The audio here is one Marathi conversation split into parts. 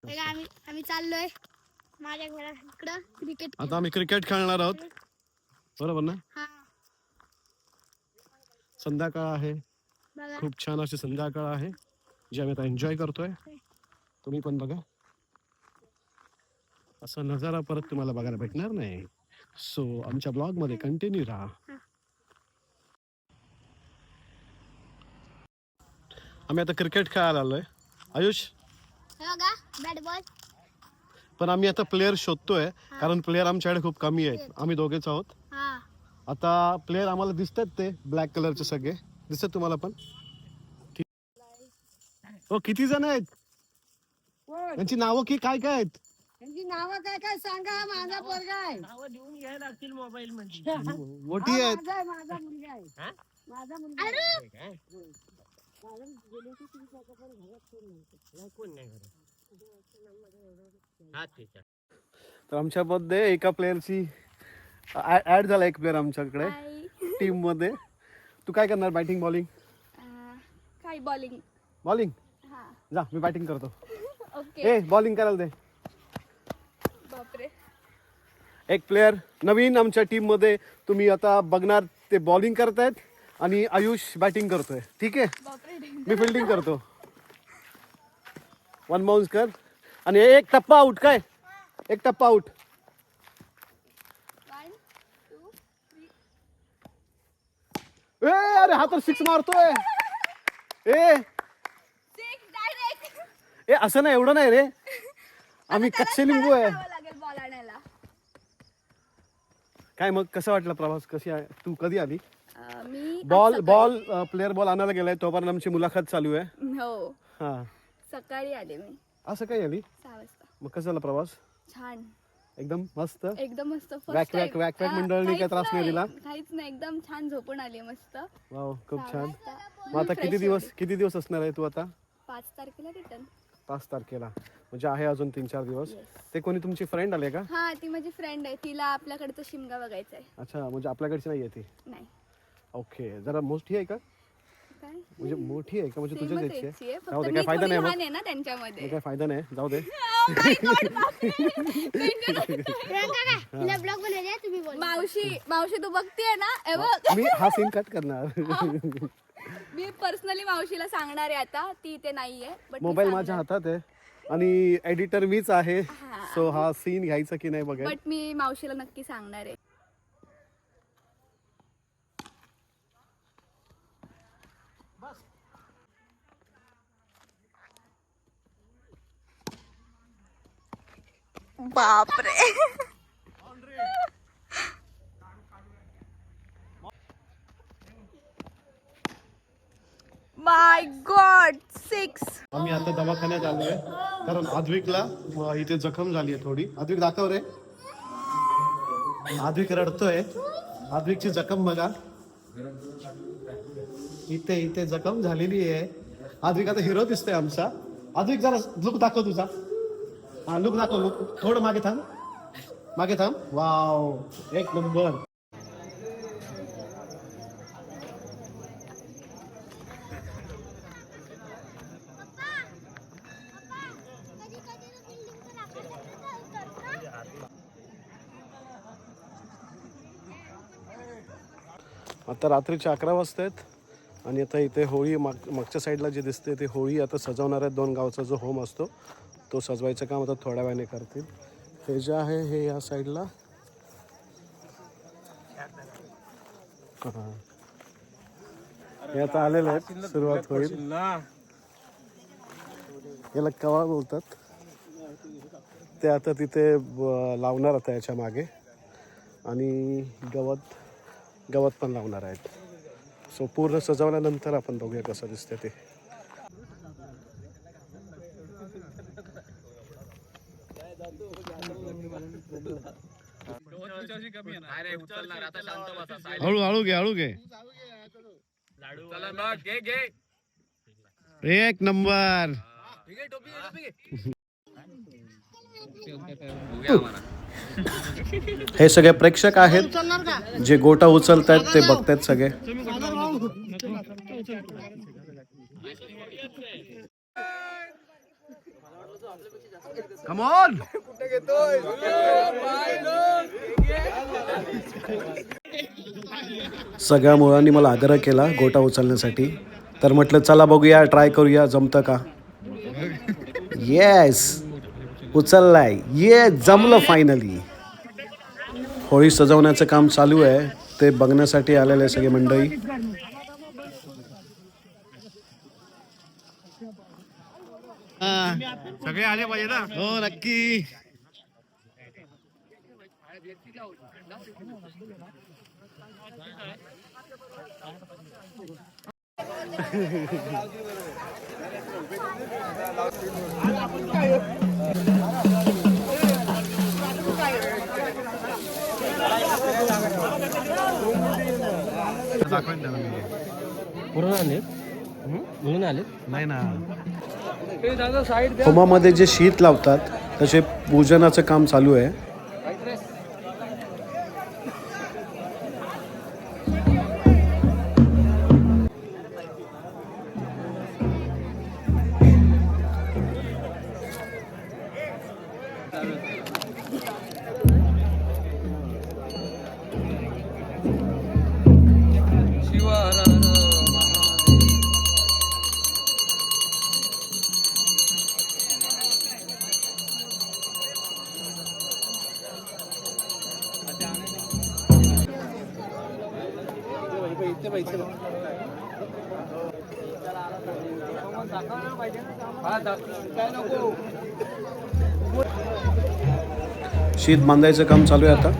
आम्ही चाललोय माझ्या घराकडं क्रिकेट. आता आम्ही क्रिकेट खेळणार आहोत, बरोबर ना? संध्याकाळ आहे, खूप छान अशी संध्याकाळ आहे जी आम्ही आता एन्जॉय करतोय. तुम्ही पण बघा, असा नजारा परत तुम्हाला बघायला भेटणार नाही. सो आमच्या ब्लॉग मध्ये कंटिन्यू राहा. आम्ही आता क्रिकेट खेळायला आलोय. Ayush, bat ball. पण आम्ही आता प्लेयर शोधतोय, कारण प्लेयर आमच्याकडे खूप कमी आहेत. आम्ही दोघेच आहोत. आता प्लेयर आम्हाला दिसतात, ते ब्लॅक कलरचे सगळे दिसतात तुम्हाला पण. हो, किती जण आहेत? त्यांची नावं की काय काय आहेत? त्यांची नावं काय काय सांगा. माझा पोरगा आहे. नावं देऊन घ्यायला लागतील मोबाईल मध्ये. मोठी आहेत. माझा मुलगा आहे. माझा मुलगा आहे. कोण नाही करत. हा ठीक आहे. तर आमच्यामध्ये एका प्लेअरची ऍड झाला, एक प्लेअर आमच्याकडे टीम मध्ये. तू काय करणार, बॅटिंग बॉलिंग? काय बॉलिंग? बॉलिंग जा, मी बॅटिंग करतो. ओके. बॉलिंग करायला दे. बापरे. एक प्लेअर नवीन आमच्या टीम मध्ये तुम्ही आता बघणार, ते बॉलिंग करतायत आणि आयुष बॅटिंग करतोय. ठीक आहे, बापरे. मी फिल्डिंग करतो. वन बाउन्स कर आणि एक टप्पा आउट. काय एक टप्पा आउट? 1 2 3. अरे हा तर सिक्स मारतोय. असं नाही, एवढं नाही रे, आम्ही कच्चे लिंबू आहे. लागेल बॉल आणायला. काय मग कसं वाटलं प्रवास? कशी आहे? तू कधी आली? मी बॉल प्लेअर बॉल आणायला गेलाय, तोपर्यंत आमची मुलाखत चालू आहे. हो, हा, सकाळी आले मी असं काय आली? 6 वाजता. मग कसं झाला प्रवास? छान, एकदम मस्त. एकदम मस्त. वॅक मंडळीने काय त्रास नाही दिला? काहीच नाही, एकदम छान झोपून आली मस्त. वाव, खूप छान. मग आता किती दिवस असणार आहे तू आता? 5 तारखेला रिटर्न. 5 तारखेला, म्हणजे आहे अजून 3-4 दिवस. ते कोणी तुमची फ्रेंड आले का? हा, ती माझी फ्रेंड आहे, तिला आपल्याकडचं शिमगा बघायचा आहे. अच्छा, म्हणजे आपल्याकडची नाही आहे ती? नाही. ओके, जरा मोठी आहे का? काय म्हणजे मोठी आहे का? म्हणजे तुझ्या सेमच द्यायची आहे, आहे? फक्त जाऊ दे, मी काय फायदा थोडी नाही लहान मग. आहे ना त्यांच्यामध्ये. काय फायदा नाही, जाऊ दे. Oh my God, मावशी तू बघतीये ना, हे बघ. मी हा सीन कट करणार. मी पर्सनली मावशीला सांगणार आहे आता, ती इथे नाहीये. बट मोबाईल माझ्या हातात आहे आणि एडिटर मीच आहे. सो हा सीन घ्यायचा की नाही बघा. बट मी मावशीला नक्की सांगणार आहे. बापरे. माय गॉड, 6. आम्ही आता दवाखान्यात आलोय, कारण आद्विकला इथे जखम झाली आहे थोडी. आद्विक दाखव रे. आद्विक रडतोय. आद्विकची जखम बघा, इथे जखम झालेली आहे. आद्विक आता हिरो दिसतोय आमचा. आद्विक जरा लुक दाखव तुझा. हा, लुक दाखव. लुक थोडं मागे थांब. वाव, एक नंबर. आता रात्रीचे 11 वाजता आहेत आणि आता इथे होळी मागच्या साईडला जे दिसते ते होळी आता सजवणार आहेत. 2 गावचा जो होम असतो तो सजवायचं काम आता थोड्या वेळाने करतील. हे जे आहे हे या साईडला. हे आता आलेलं आहेत, सुरुवात होईल. याला कवा बोलतात. ते आता तिथे लावणार आता याच्या मागे, आणि गवत पण लावणार आहेत. सो पूर्ण सजवल्यानंतर आपण बघूया कसं दिसते ते. हळू घे. एक नंबर. हे सगळे प्रेक्षक आहेत जे गोटा उचलतायत, ते बघतायत सगळे. Come on. सगळ्या मुलांनी मला आग्रह केला गोटा उचलण्यासाठी, तर म्हटलं चला बघूया, ट्राय करूया जमतं का. येस, उचललाय. ये जमलं फायनली. होळी सजवण्याचं काम चालू आहे, ते बघण्यासाठी आलेले सगळे मंडळी. सगळे आले पाहिजे ना. हो नक्की. पूर्ण आले म्हणून आले नाही ना, होमामध्ये जे शीत लावतात त्याचे पूजनाचं काम चालू आहे. शीत बांधायचं काम चालू आहे आता.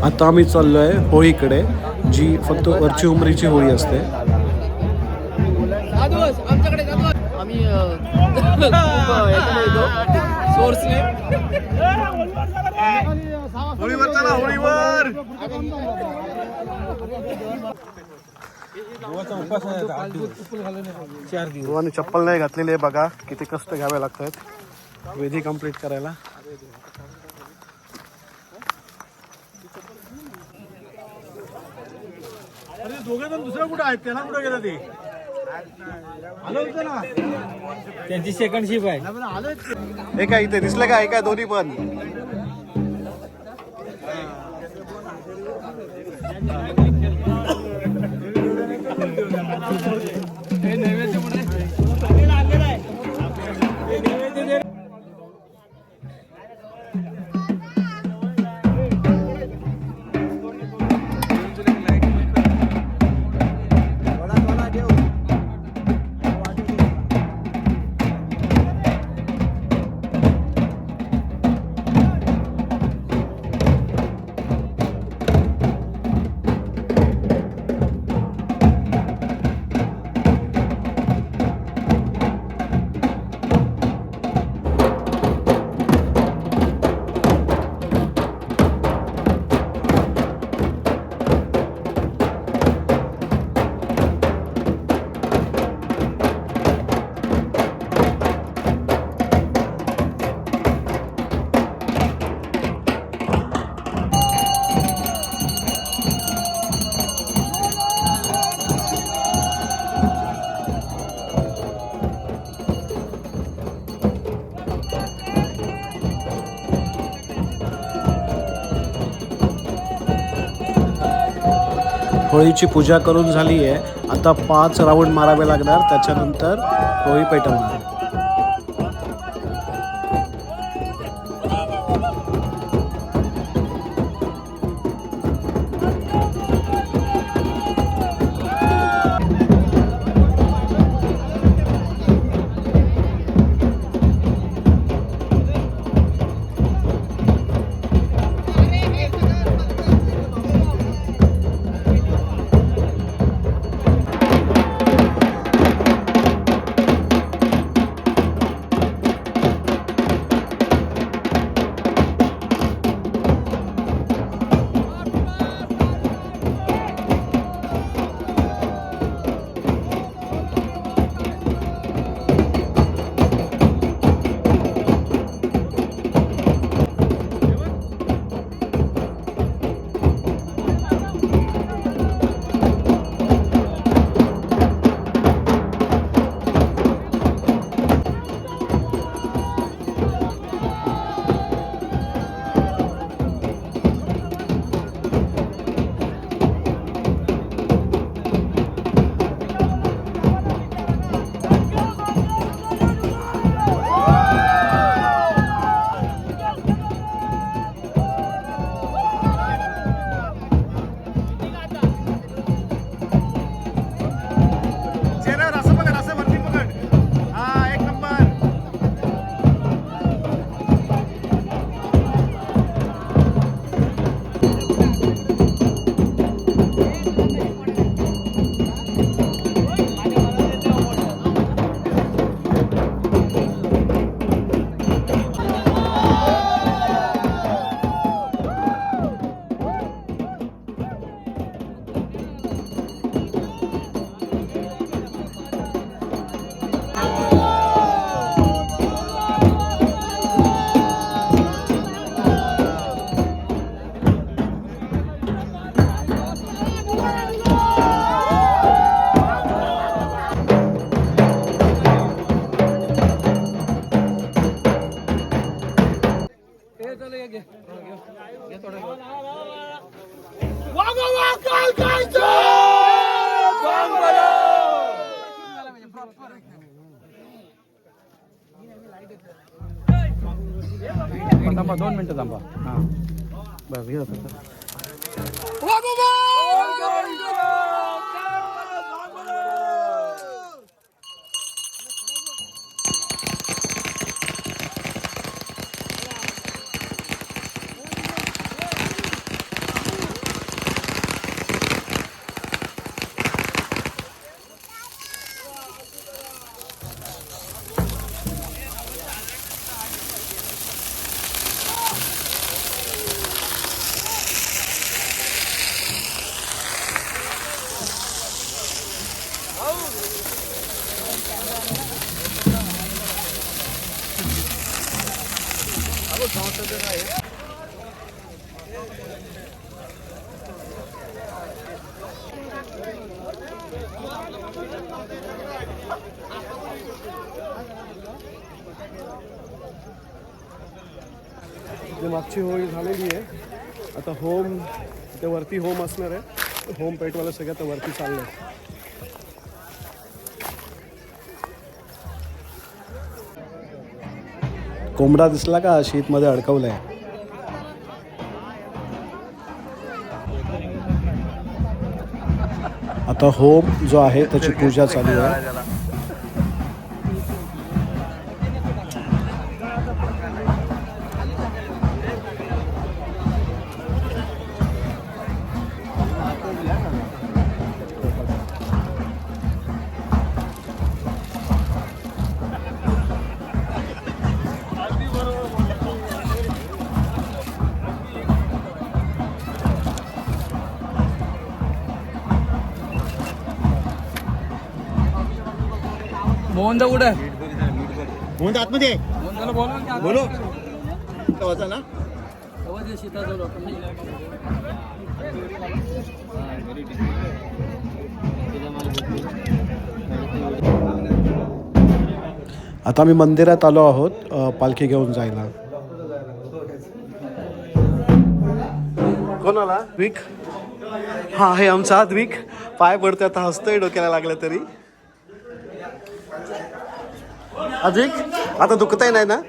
आता आम्ही चाललोय होळीकडे, जी फक्त वरची उमरीची होळी असते. होळीवर चला, होळीवर. देवाने चप्पल नाही घातलेली आहे, बघा किती कष्ट घ्यावे लागतात विधी कंप्लीट करायला. दोघे जण दुसरं कुठं आहेत, त्यांना कुठं गेलं ते. आलं होतं ना, त्यांची सेकंड शिप आहे. हे काय इथे दिसलं का? हे काय दोन्ही पण होळीची पूजा करून झाली आहे. आता 5 राऊंड मारावे लागणार, त्याच्यानंतर होळी पेटवणार. थांबा 2 मिनिटं थांबा. हां बस घे आता. इथे मागची होळी झालेली आहे. आता होम इथे वरती होम असणार आहे. होम पेटवायला सगळ्यात वरती चाललं आहे. कोंबडा दिसला का शीतमध्ये अडकवलाय. आता होम जो आहे त्याची पूजा चालू आहे. मोहन दा कुठे मोहन आतमध्ये मोहन त्याला बोलवा बोलो वाचा ना. आता आम्ही मंदिरात आलो आहोत पालखी घेऊन जायला. कोण आला? द्विक. हा आहे आमचा द्विक. पाय पडतोय आता, हसतोय डोक्याला लागलं तरी. अद्विक आता दुखतंय नाही ना?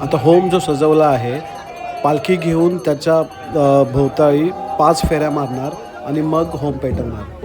आता होम जो सजवला आहे, पालखी घेऊन त्याच्या भोवताळी 5 फेऱ्या मारणार आणि मग होम पेटवणार.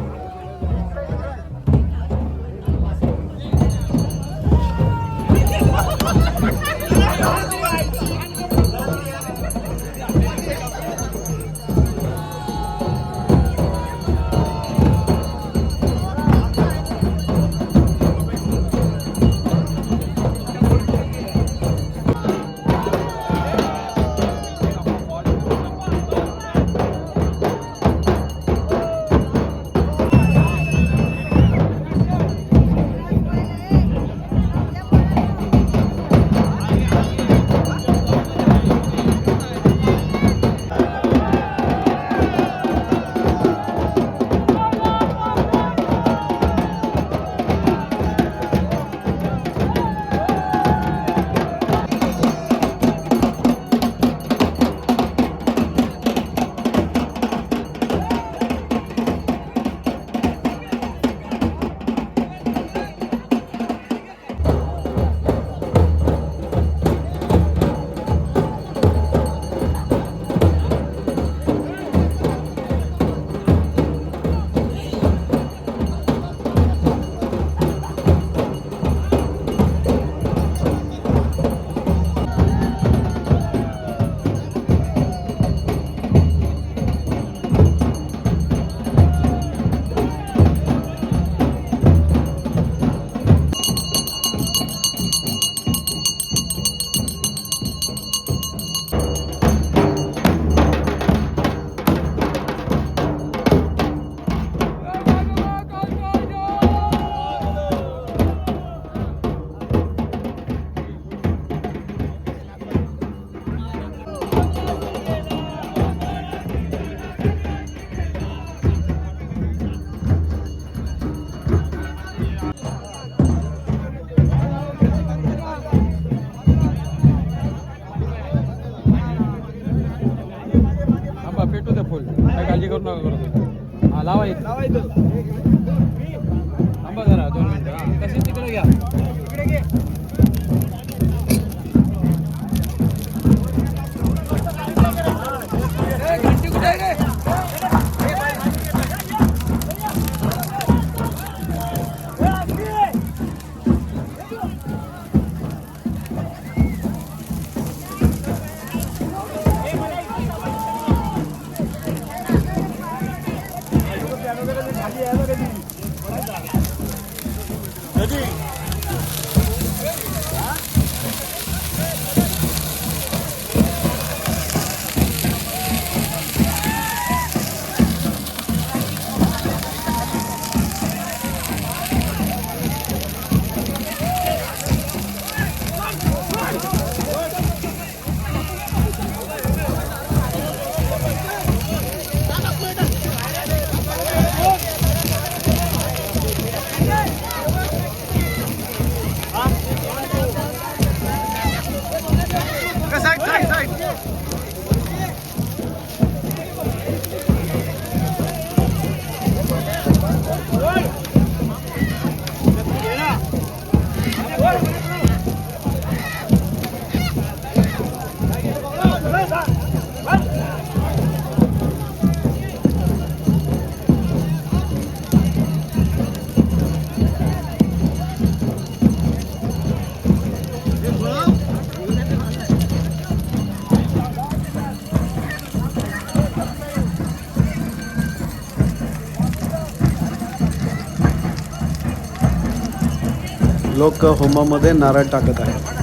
थांबा जरा 2 मिनिटं. कशी तिकडे घ्या. घंटी कुठे आहे काय? लोक होमामध्ये नारळ टाकत आहेत.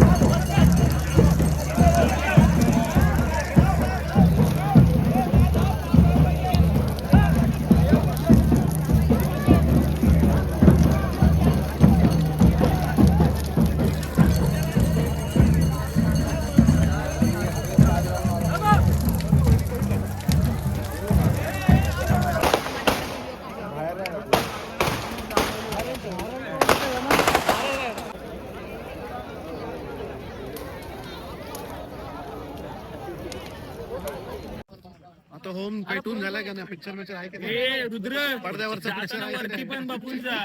आता होम पेटून झालाय का नाही? पिक्चर आहे की रुद्र पडद्यावरचा पिक्चर आहे पण बापूंचा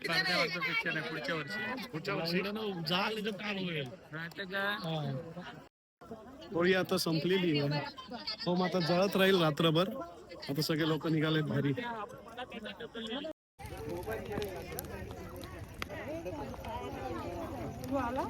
पडद्यावरचा पिक्चर आहे पुढच्या वर्षी झालं काम होईल. होळी आता संपलेली आहे. होम आता जळत राहील रात्रभर. आता सगळे लोक निघालेत घरी. आला